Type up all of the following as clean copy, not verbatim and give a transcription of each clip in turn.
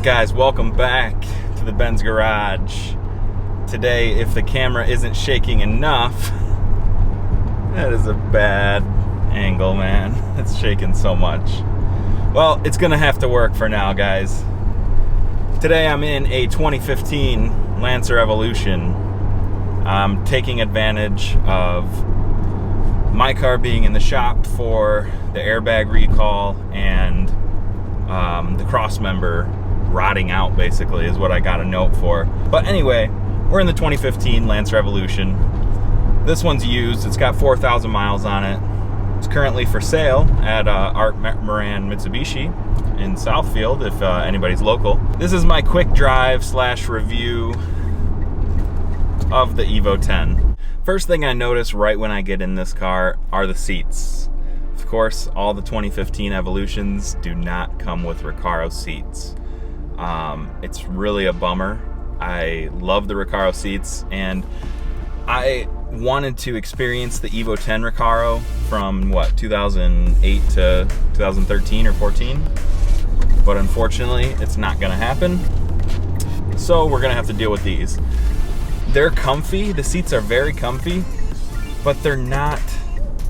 Guys, welcome back to the Ben's Garage. Today, if the camera isn't shaking enough, that is a bad angle, man. It's shaking so much. Well, it's gonna have to work for now, guys. Today I'm in a 2015 Lancer Evolution. I'm taking advantage of my car being in the shop for the airbag recall and the cross member rotting out, basically, is what I got a note for. But anyway, we're in the 2015 Lancer Evolution. This one's used. It's got 4,000 miles on it. It's currently for sale at Art Moran Mitsubishi in Southfield, if anybody's local. This is my quick drive / review of the Evo 10. First thing I notice right when I get in this car are the seats. Of course, all the 2015 Evolutions do not come with Recaro seats. It's really a bummer. I love the Recaro seats, and I wanted to experience the Evo 10 Recaro from 2008 to 2013 or 14, but unfortunately it's not gonna happen, so we're gonna have to deal with these. They're comfy, the seats are very comfy, but they're not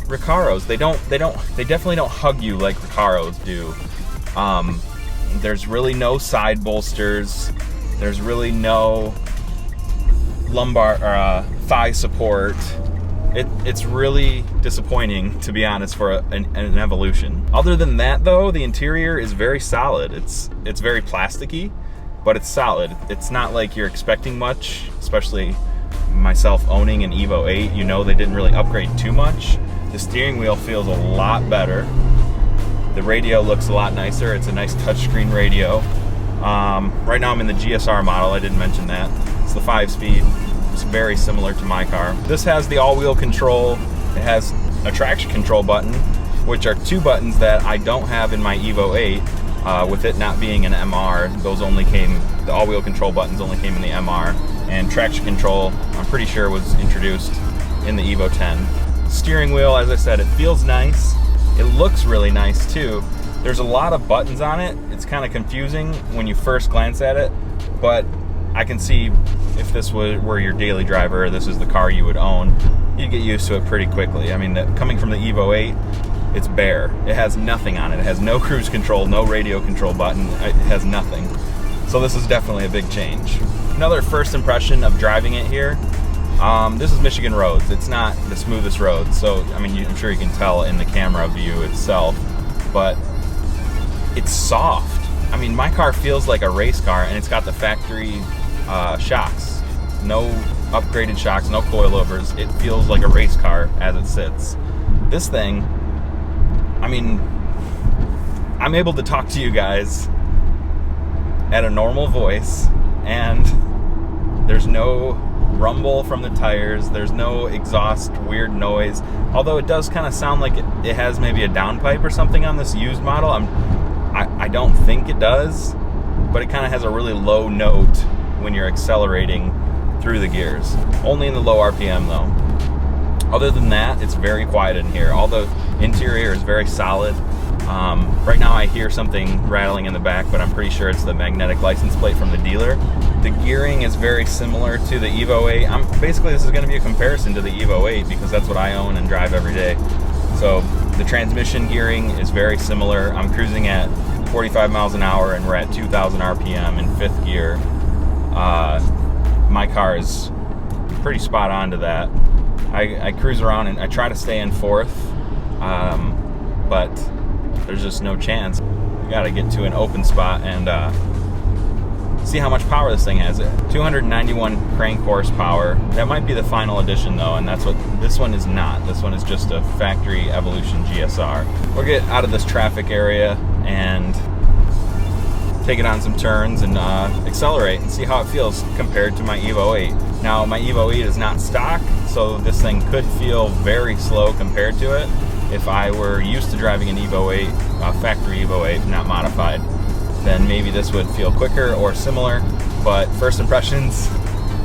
Recaros. They definitely don't hug you like Recaros do. There's really no side bolsters. There's really no lumbar or thigh support. It's really disappointing, to be honest, for an Evolution. Other than that, though, the interior is very solid. It's very plasticky, but it's solid. It's not like you're expecting much, especially myself owning an Evo 8. You know, they didn't really upgrade too much. The steering wheel feels a lot better. The radio looks a lot nicer. It's a nice touchscreen radio. Right now I'm in the GSR model. I didn't mention that. It's the 5-speed. It's very similar to my car. This has the all-wheel control. It has a traction control button, which are two buttons that I don't have in my Evo 8. With it not being an MR, the all-wheel control buttons only came in the MR. And traction control, I'm pretty sure, was introduced in the Evo 10. Steering wheel, as I said, it feels nice. It looks really nice too. There's a lot of buttons on it. It's kind of confusing when you first glance at it, but I can see if this were your daily driver, or this is the car you would own, you'd get used to it pretty quickly. I mean, coming from the Evo 8, it's bare. It has nothing on it. It has no cruise control, no radio control button. It has nothing. So this is definitely a big change. Another first impression of driving it here, this is Michigan roads. It's not the smoothest road, so I mean, I'm sure you can tell in the camera view itself, but it's soft. I mean, my car feels like a race car, and it's got the factory shocks. No upgraded shocks, no coilovers. It feels like a race car as it sits. This thing, I mean, I'm able to talk to you guys at a normal voice, and there's no rumble from the tires, there's no exhaust weird noise, although it does kind of sound like it has maybe a downpipe or something on this used model. I don't think it does, but it kind of has a really low note when you're accelerating through the gears. Only in the low RPM though. Other than that, it's very quiet in here. All the interior is very solid. Right now I hear something rattling in the back, but I'm pretty sure it's the magnetic license plate from the dealer. The gearing is very similar to the Evo 8. Basically, this is going to be a comparison to the Evo 8 because that's what I own and drive every day. So the transmission gearing is very similar. I'm cruising at 45 miles an hour and we're at 2,000 RPM in 5th gear. My car is pretty spot on to that. I cruise around and I try to stay in 4th, but there's just no chance. You gotta get to an open spot and see how much power this thing has. 291 crank horsepower. That might be the final edition though, and that's what this one is not. This one is just a factory Evolution GSR. We'll get out of this traffic area and take it on some turns and accelerate and see how it feels compared to my Evo 8. Now, my Evo 8 is not stock, so this thing could feel very slow compared to it. If I were used to driving an Evo 8, factory Evo 8, not modified, then maybe this would feel quicker or similar. But first impressions,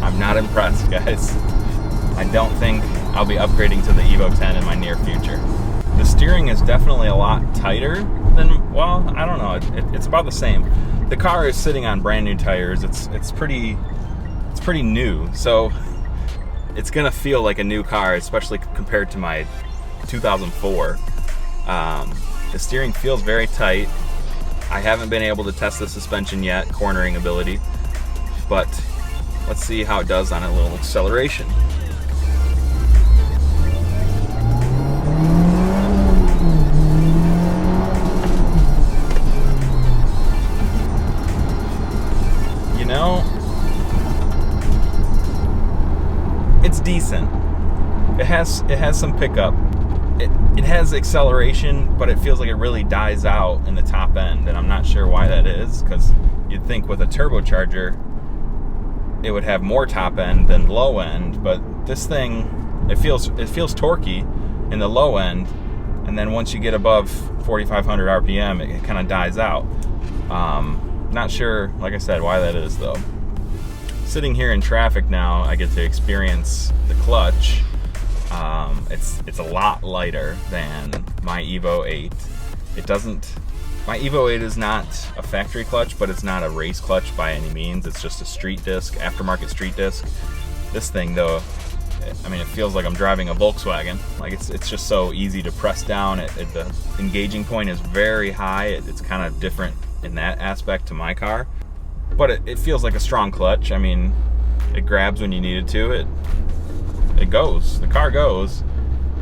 I'm not impressed, guys. I don't think I'll be upgrading to the Evo 10 in my near future. The steering is definitely a lot tighter than, well, I don't know, it's about the same. the car is sitting on brand new tires. It's pretty new, so it's gonna feel like a new car, especially compared to my 2004. The steering feels very tight. I haven't been able to test the suspension yet, cornering ability, but let's see how it does on a little acceleration. You know, it's decent. It has some pickup. It has acceleration, but it feels like it really dies out in the top end, and I'm not sure why that is, because you'd think with a turbocharger it would have more top end than low end, but this thing, it feels torquey in the low end, and then once you get above 4,500 RPM, it kind of dies out. Not sure, like I said, why that is though. Sitting here in traffic now, I get to experience the clutch. It's a lot lighter than my Evo 8. My Evo 8 is not a factory clutch, but it's not a race clutch by any means. It's just a street disc, aftermarket street disc. This thing though, I mean, it feels like I'm driving a Volkswagen. Like it's just so easy to press down. The engaging point is very high. It's kind of different in that aspect to my car, but it feels like a strong clutch. I mean, it grabs when you need it to. It goes. The car goes,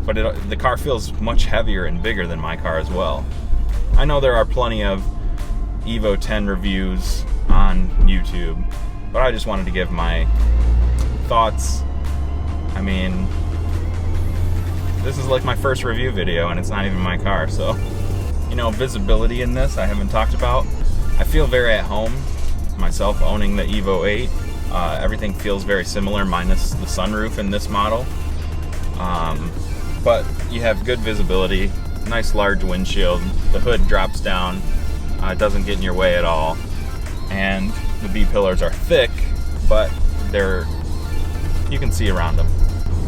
but the car feels much heavier and bigger than my car as well. I know there are plenty of Evo 10 reviews on YouTube, but I just wanted to give my thoughts. I mean, this is like my first review video, and it's not even my car, so, you know, visibility in this I haven't talked about. I feel very at home myself owning the Evo 8. Everything feels very similar, minus the sunroof in this model. But you have good visibility, nice large windshield, the hood drops down, it doesn't get in your way at all, and the B-pillars are thick, but you can see around them.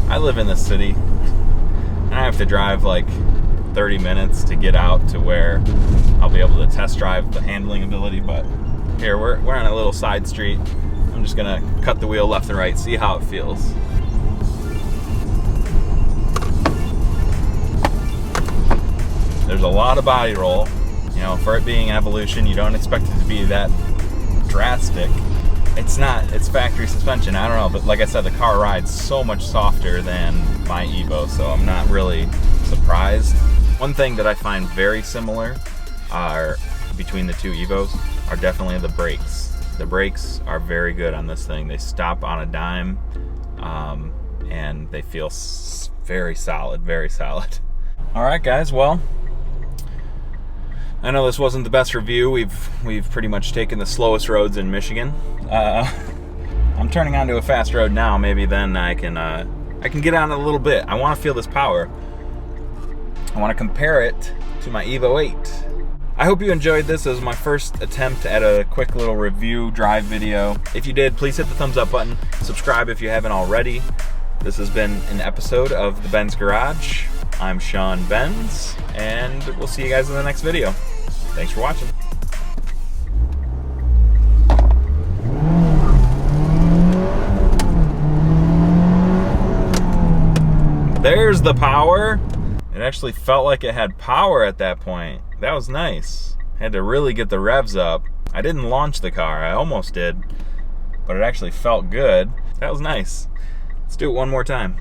I live in the city, and I have to drive like 30 minutes to get out to where I'll be able to test drive the handling ability, but here we're on a little side street. I'm just gonna cut the wheel left and right, see how it feels. There's a lot of body roll. You know, for it being Evolution, you don't expect it to be that drastic. It's not, it's factory suspension, I don't know, but like I said, the car rides so much softer than my Evo, so I'm not really surprised. One thing that I find very similar between the two Evos are definitely the brakes. The brakes are very good on this thing. They stop on a dime, and they feel very solid, very solid. All right, guys, well, I know this wasn't the best review. We've pretty much taken the slowest roads in Michigan. I'm turning onto a fast road now. Maybe then I can get on it a little bit. I want to feel this power. I want to compare it to my Evo 8. I hope you enjoyed this. It was my first attempt at a quick little review drive video. If you did, please hit the thumbs up button. Subscribe if you haven't already. This has been an episode of the Benz Garage. I'm Shaun Benz, and we'll see you guys in the next video. Thanks for watching. There's the power. It actually felt like it had power at that point. That was nice. Had to really get the revs up. I didn't launch the car. I almost did, but it actually felt good. That was nice. Let's do it one more time.